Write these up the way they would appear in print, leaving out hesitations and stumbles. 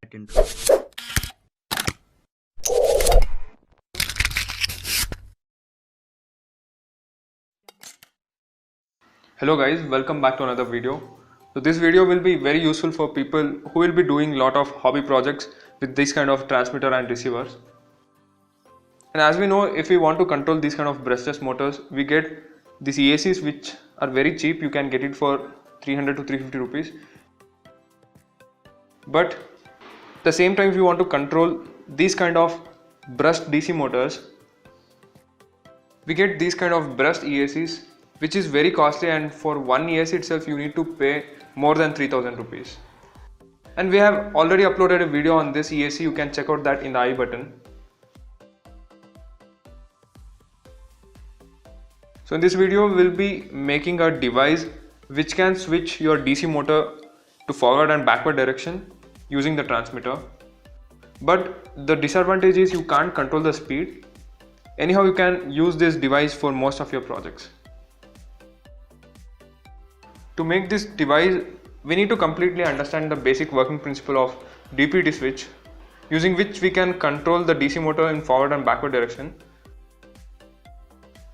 attend. Hello guys, welcome back to another video. So this video will be very useful for people who will be doing lot of hobby projects with this kind of transmitter and receivers. And as we know, if we want to control these kind of brushless motors, we get these EACs which are very cheap. You can get it for 300 to 350 rupees. But at the same time, if you want to control these kind of brushed DC motors, we get these kind of brushed EACs which is very costly, and for one EAC itself you need to pay more than 3000 rupees. And we have already uploaded a video on this EAC, you can check out that in the I button. So in this video we will be making a device which can switch your DC motor to forward and backward direction using the transmitter. But the disadvantage is you can't control the speed. Anyhow, you can use this device for most of your projects. To make this device, we need to completely understand the basic working principle of DPD switch, using which we can control the DC motor in forward and backward direction.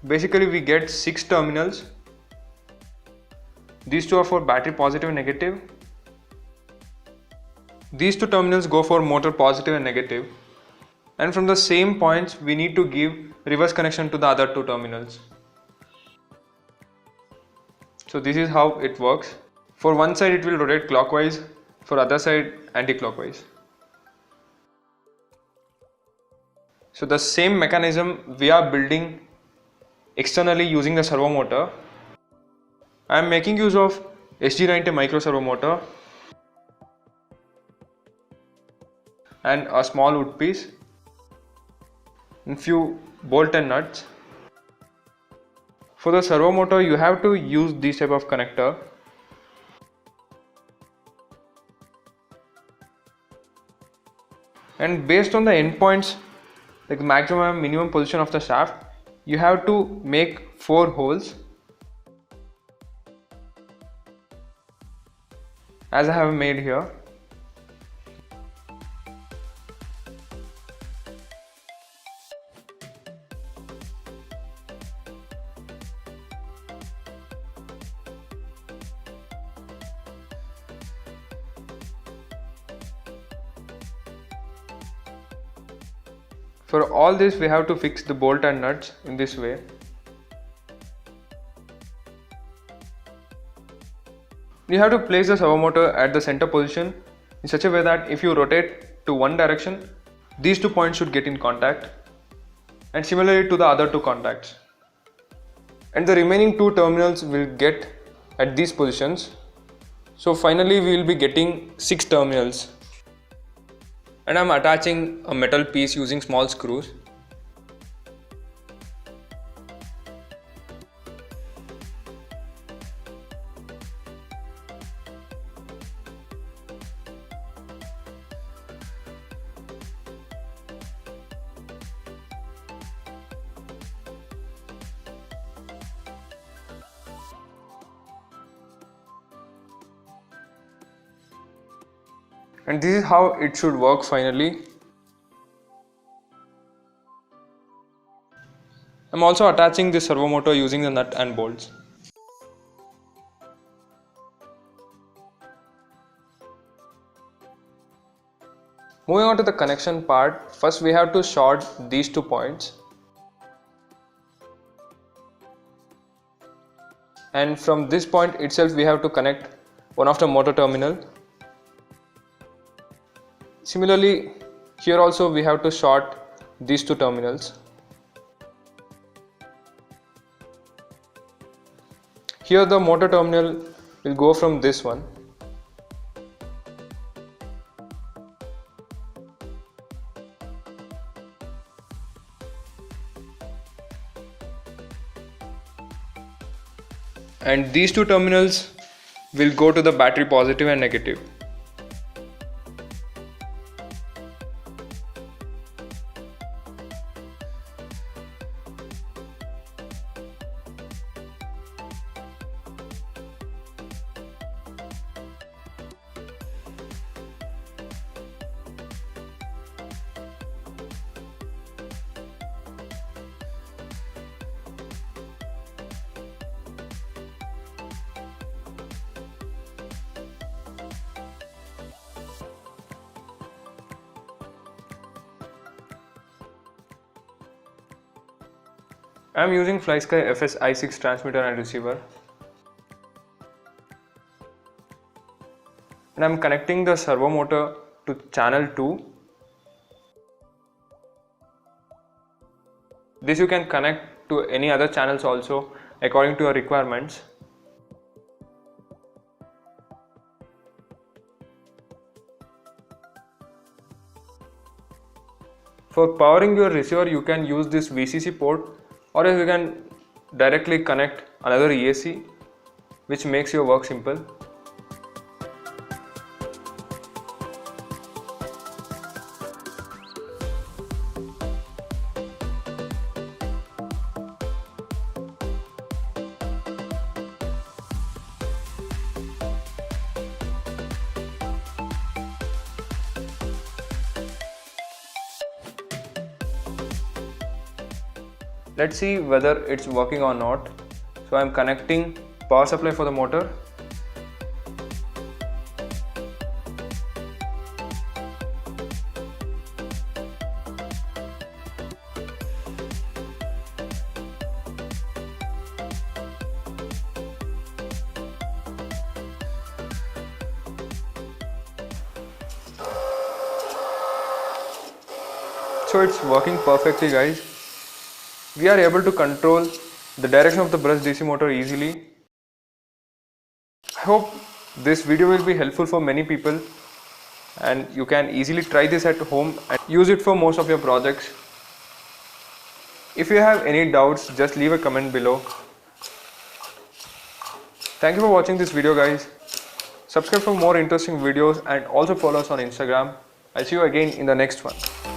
Basically, we get 6 terminals. These two are for battery positive and negative. These two terminals go for motor positive and negative. And from the same points, we need to give reverse connection to the other two terminals. So this is how it works. For one side it will rotate clockwise, for other side anti-clockwise. So the same mechanism we are building externally using the servo motor. I am making use of SG90 micro servo motor and a small wood piece and few bolt and nuts. For the servo motor you have to use this type of connector. And based on the endpoints, like the maximum and minimum position of the shaft, you have to make 4 holes, as I have made here. For all this we have to fix the bolt and nuts in this way. You have to place the servo motor at the center position in such a way that if you rotate to one direction, these 2 points should get in contact, and similarly to the other 2 contacts. And the remaining 2 terminals will get at these positions. So finally we will be getting 6 terminals. And I am attaching a metal piece using small screws. And this is how it should work finally. I'm also attaching the servo motor using the nut and bolts. Moving on to the connection part, first we have to short these 2 points. And from this point itself we have to connect one of the motor terminal. Similarly, here also we have to short these 2 terminals. Here the motor terminal will go from this one. And these 2 terminals will go to the battery positive and negative. I am using FlySky FS i6 transmitter and receiver, and I am connecting the servo motor to channel 2. This you can connect to any other channels also according to your requirements. For powering your receiver, you can use this VCC port, or else you can directly connect another EAC, which makes your work simple. Let's see whether it's working or not. So I'm connecting power supply for the motor. So it's working perfectly, guys. We are able to control the direction of the brush DC motor easily. I hope this video will be helpful for many people, and you can easily try this at home and use it for most of your projects. If you have any doubts, just leave a comment below. Thank you for watching this video, guys. Subscribe for more interesting videos and also follow us on Instagram. I'll see you again in the next one.